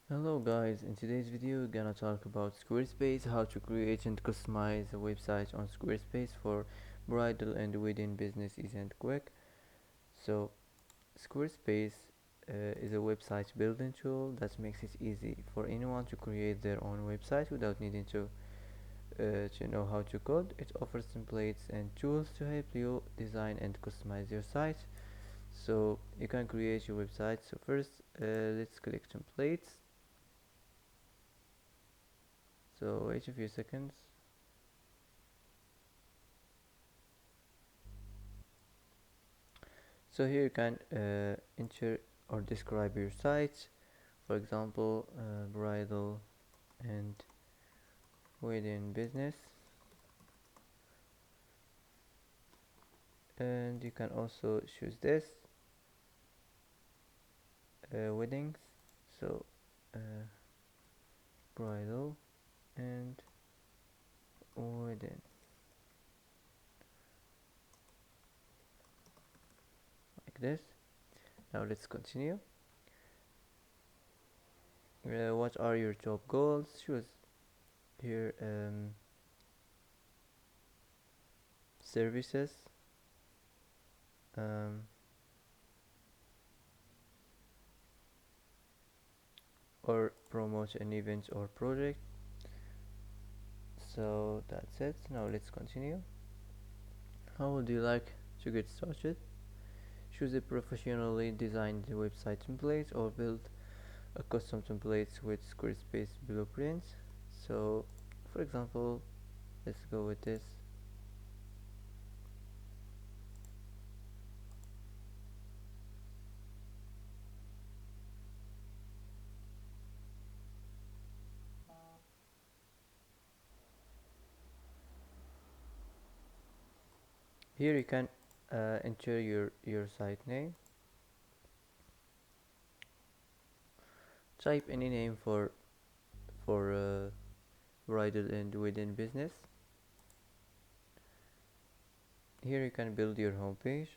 Hello guys, in today's video we're gonna talk about Squarespace, how to create and customize a website on Squarespace for bridal and wedding business easy and quick. So Squarespace is a website building tool that makes it easy for anyone to create their own website without needing to know how to code. It offers templates and tools to help you design and customize your site. So you can create your website. So first let's click templates. So wait a few seconds. So here you can enter or describe your site, for example bridal and wedding business, and you can also choose this weddings. So uh, bridal and wedding, like this. Now let's continue. What are your job goals? Choose here services, um, or promote an event or project. So that's it. Now let's continue. How would you like to get started? Choose a professionally designed website template or build a custom template with Squarespace blueprints. So for example, let's go with this. Here you can enter your site name. Type any name for bridal and wedding business. Here you can build your homepage.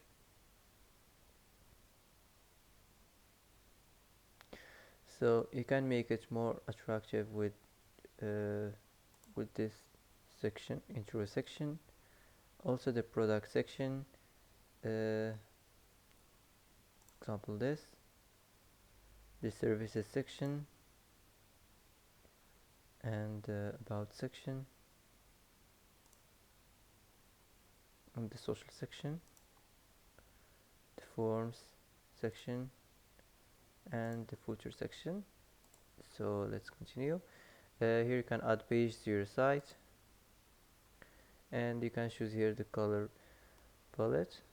So you can make it more attractive uh, with this section, intro section. Also the product section, example this, the services section, and about section, and the social section, the forms section, and the footer section. So let's continue. Here you can add page to your site, and you can choose here the color palette.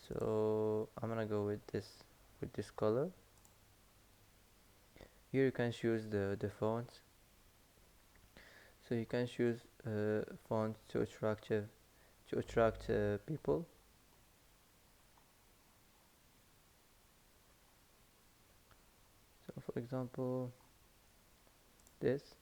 So I'm gonna go with this color. Here you can choose the font. So you can choose font to attract people. So for example this.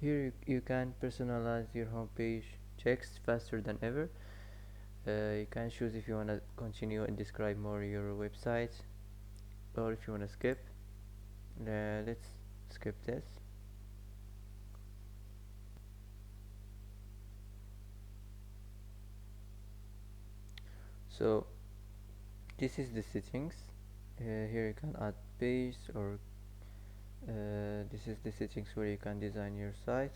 Here you can personalize your homepage text faster than ever. You can choose if you want to continue and describe more your website, or if you want to skip. Let's skip this. So this is the settings. Here you can add page, or this is the settings where you can design your site.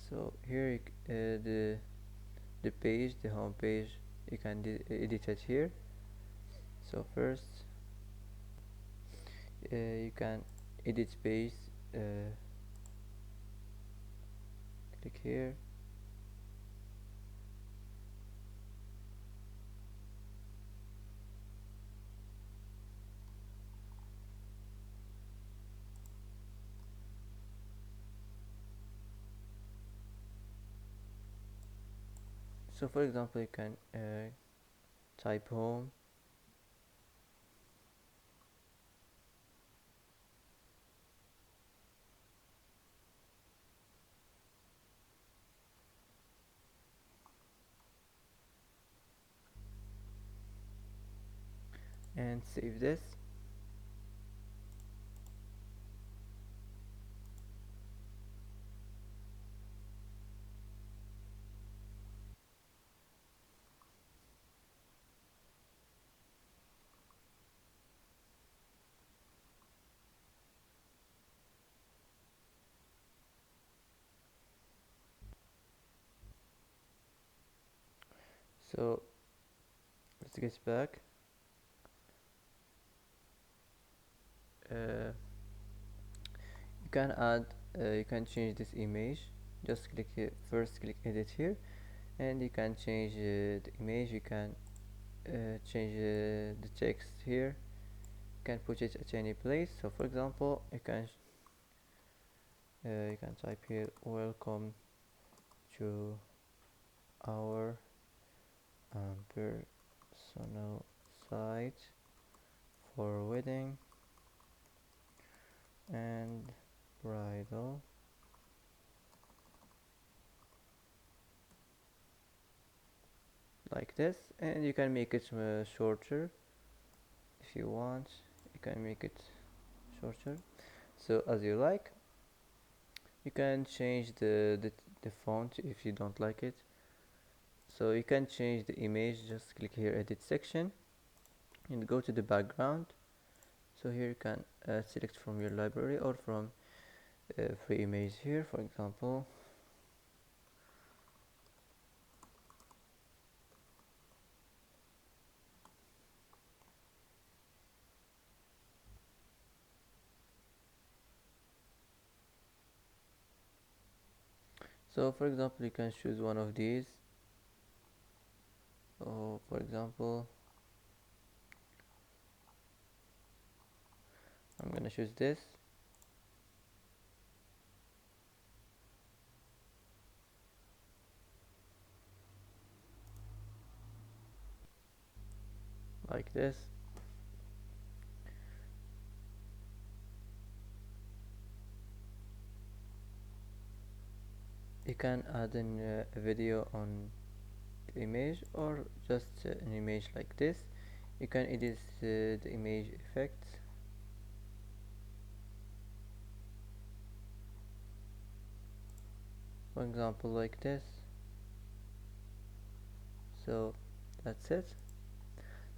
So here the page, the home page, you can edit it here. So first you can edit page. Click here. So for example, you can type home, and save this. So let's get back. uh, you can add you can change this image. Just click here, first click edit here, and you can change the image. You can change the text here. You can put it at any place. So for example, you can type here, welcome to our personal site for wedding and bridal, like this. And you can make it shorter if you want. You can make it shorter, so as you like. You can change the font if you don't like it. So you can change the image. Just click here, edit section, and go to the background. So here you can select from your library or from free image here, for example. So for example, you can choose one of these. So for example, I'm gonna choose this. Like this. You can add a video on the image, or just an image like this. You can edit the image effects. For example, like this. So that's it.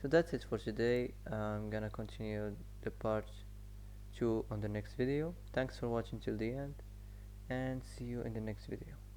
So that's it for today. I'm gonna continue the part 2 on the next video. Thanks for watching till the end, and see you in the next video.